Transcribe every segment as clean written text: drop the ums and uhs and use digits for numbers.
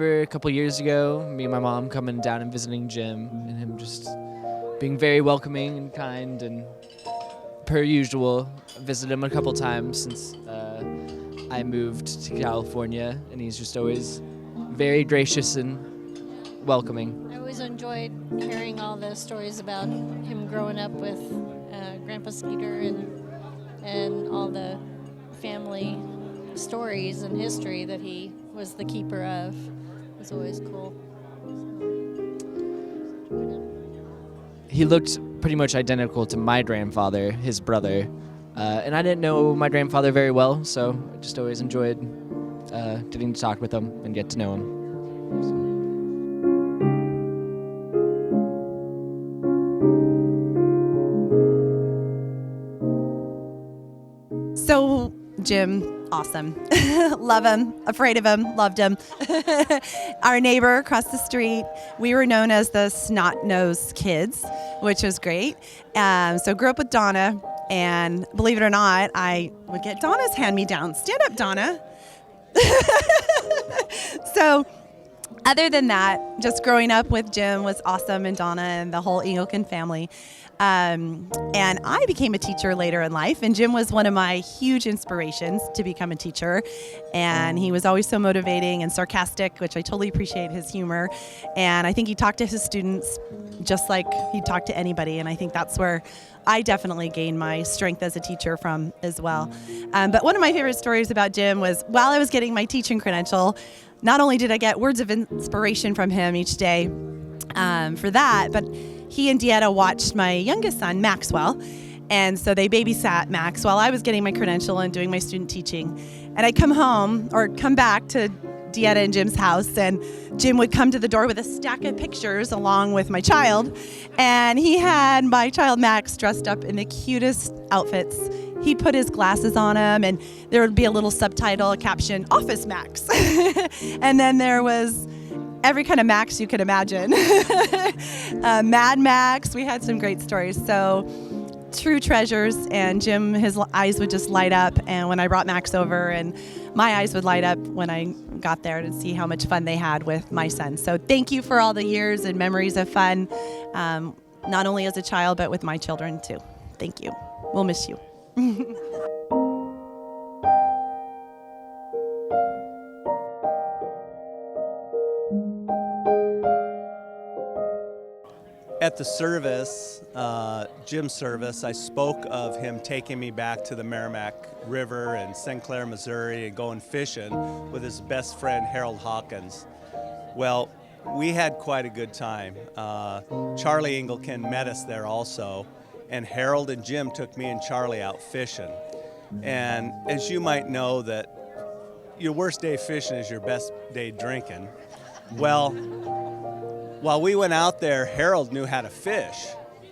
remember a couple years ago, me and my mom coming down and visiting Jim, and him just being very welcoming and kind, and per usual, visited him a couple times since I moved to California, and he's just always very gracious and welcoming. I always enjoyed hearing all the stories about him growing up with Grandpa Skeeter and all the family stories and history that he was the keeper of. It was always cool. He looked pretty much identical to my grandfather, his brother, and I didn't know my grandfather very well, so I just always enjoyed getting to talk with him and get to know him. So, Jim, awesome. Love him, afraid of him, loved him. Our neighbor across the street, we were known as the snot-nosed kids, which was great. So grew up with Donna, and believe it or not, I would get Donna's hand-me-down. Stand up, Donna. So other than that, just growing up with Jim was awesome, and Donna and the whole Engelken family. And I became a teacher later in life, and Jim was one of my huge inspirations to become a teacher. And he was always so motivating and sarcastic, which I totally appreciate his humor. And I think he talked to his students just like he'd talk to anybody. And I think that's where I definitely gained my strength as a teacher from as well. But one of my favorite stories about Jim was while I was getting my teaching credential, not only did I get words of inspiration from him each day for that, but he and Dieta watched my youngest son, Maxwell, and so they babysat Max while I was getting my credential and doing my student teaching. And I'd come back to Dieta and Jim's house, and Jim would come to the door with a stack of pictures along with my child, and he had my child Max dressed up in the cutest outfits. He'd put his glasses on him, and there would be a little subtitle, a caption, Office Max. And then there was every kind of Max you could imagine. Mad Max, we had some great stories. So true treasures, and Jim, his eyes would just light up, and when I brought Max over, and my eyes would light up when I got there to see how much fun they had with my son. So thank you for all the years and memories of fun, not only as a child, but with my children too. Thank you. We'll miss you. At the service, Jim's service, I spoke of him taking me back to the Merrimack River in St. Clair, Missouri, and going fishing with his best friend, Harold Hawkins. Well, we had quite a good time. Charlie Engelken met us there also, and Harold and Jim took me and Charlie out fishing. And as you might know, that your worst day fishing is your best day drinking. Well, while we went out there, Harold knew how to fish,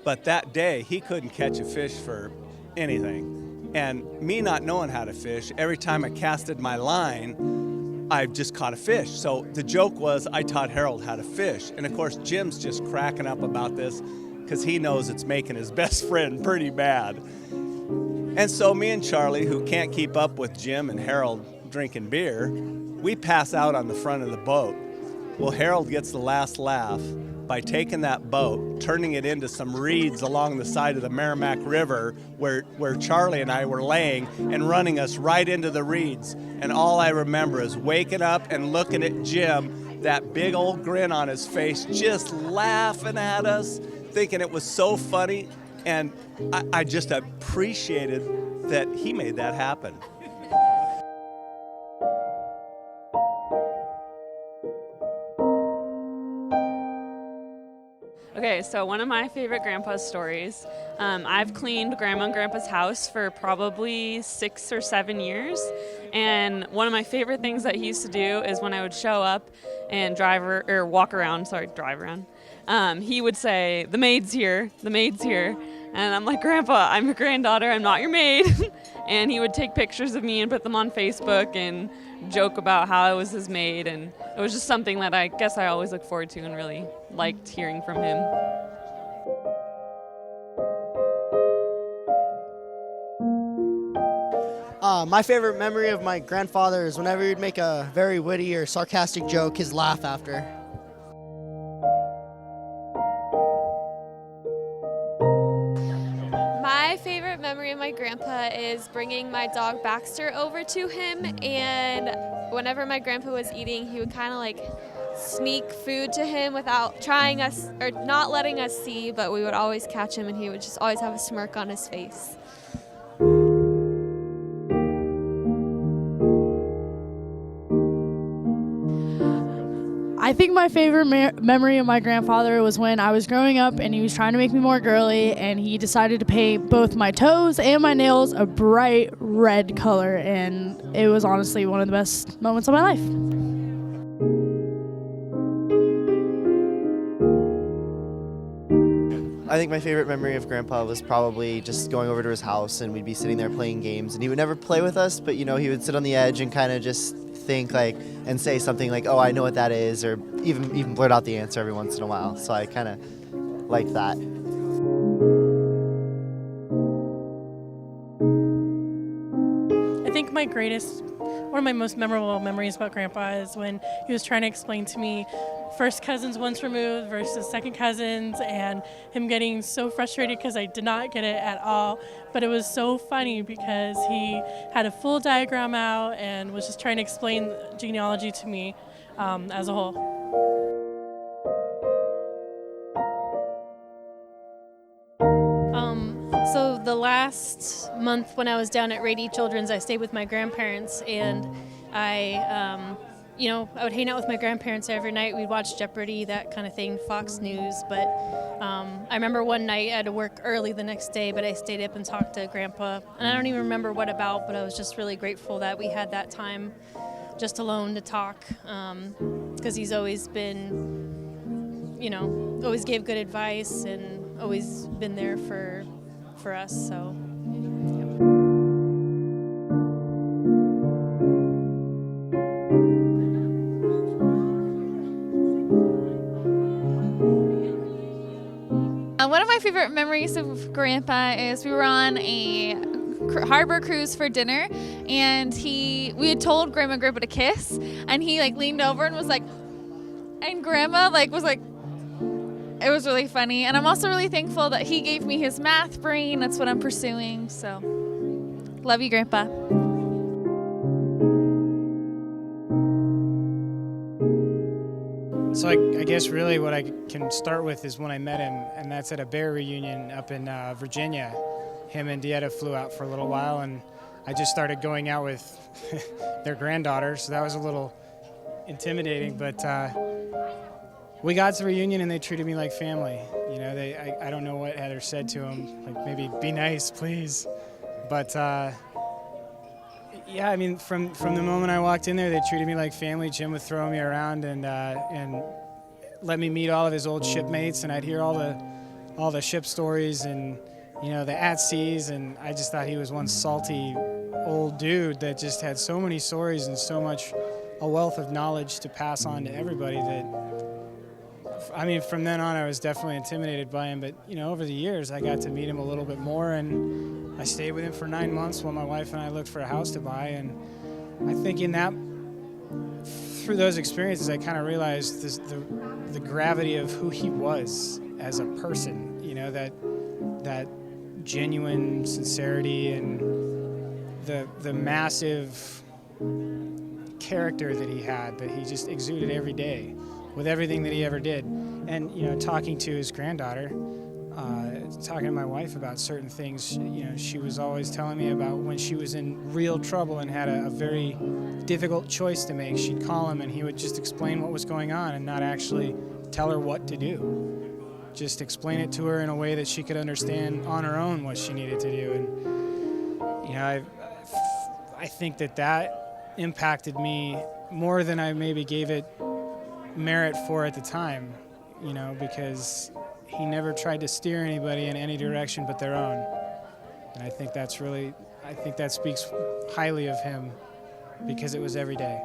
but that day he couldn't catch a fish for anything. And me not knowing how to fish, every time I casted my line, I just caught a fish. So the joke was I taught Harold how to fish. And of course, Jim's just cracking up about this because he knows it's making his best friend pretty mad. And so me and Charlie, who can't keep up with Jim and Harold drinking beer, we pass out on the front of the boat. Well, Harold gets the last laugh by taking that boat, turning it into some reeds along the side of the Merrimack River where Charlie and I were laying, and running us right into the reeds. And all I remember is waking up and looking at Jim, that big old grin on his face, just laughing at us, thinking it was so funny. And I just appreciated that he made that happen. Okay, so one of my favorite grandpa's stories, I've cleaned Grandma and Grandpa's house for probably 6 or 7 years, and one of my favorite things that he used to do is when I would show up and drive around, he would say, the maid's here, and I'm like, Grandpa, I'm your granddaughter, I'm not your maid. And he would take pictures of me and put them on Facebook and joke about how I was his maid, and it was just something that I guess I always look forward to and really liked hearing from him. My favorite memory of my grandfather is whenever he'd make a very witty or sarcastic joke, his laugh after. My favorite memory of my grandpa is bringing my dog Baxter over to him, and whenever my grandpa was eating, he would kind of like sneak food to him without trying us or not letting us see, but we would always catch him and he would just always have a smirk on his face. I think my favorite memory of my grandfather was when I was growing up and he was trying to make me more girly, and he decided to paint both my toes and my nails a bright red color, and it was honestly one of the best moments of my life. I think my favorite memory of Grandpa was probably just going over to his house and we'd be sitting there playing games, and he would never play with us, but you know, he would sit on the edge and kind of just think like and say something like, "Oh, I know what that is," or even blurt out the answer every once in a while. So I kind of liked that. I think one of my most memorable memories about Grandpa is when he was trying to explain to me first cousins once removed versus second cousins, and him getting so frustrated because I did not get it at all. But it was so funny because he had a full diagram out and was just trying to explain genealogy to me as a whole. So the last month when I was down at Rady Children's, I stayed with my grandparents, and I would hang out with my grandparents every night. We'd watch Jeopardy, that kind of thing, Fox News. But I remember one night I had to work early the next day, but I stayed up and talked to Grandpa. And I don't even remember what about, but I was just really grateful that we had that time just alone to talk, because he's always been, always gave good advice and always been there for us. So. One of my favorite memories of Grandpa is we were on a harbor cruise for dinner, and we had told Grandma and Grandpa to kiss, and he leaned over and was like, and Grandma was like, it was really funny. And I'm also really thankful that he gave me his math brain. That's what I'm pursuing. So love you, Grandpa. So I guess really what I can start with is when I met him, and that's at a bear reunion up in Virginia. Him and Dieta flew out for a little while, and I just started going out with their granddaughter, so that was a little intimidating, but we got to the reunion and they treated me like family. I don't know what Heather said to him, like maybe be nice, please. But yeah, I mean, from the moment I walked in there, they treated me like family. Jim would throw me around and let me meet all of his old shipmates, and I'd hear all the ship stories and the at seas, and I just thought he was one salty old dude that just had so many stories and so much a wealth of knowledge to pass on to everybody that. I mean, from then on, I was definitely intimidated by him, but, over the years, I got to meet him a little bit more, and I stayed with him for 9 months while my wife and I looked for a house to buy, and I think through those experiences, I kind of realized the gravity of who he was as a person, that genuine sincerity and the massive character that he had, that he just exuded every day with everything that he ever did. And talking to his granddaughter, talking to my wife about certain things, she was always telling me about when she was in real trouble and had a very difficult choice to make. She'd call him and he would just explain what was going on and not actually tell her what to do. Just explain it to her in a way that she could understand on her own what she needed to do. And I think that impacted me more than I maybe gave it merit for at the time, because he never tried to steer anybody in any direction but their own. And I think that speaks highly of him, because it was every day.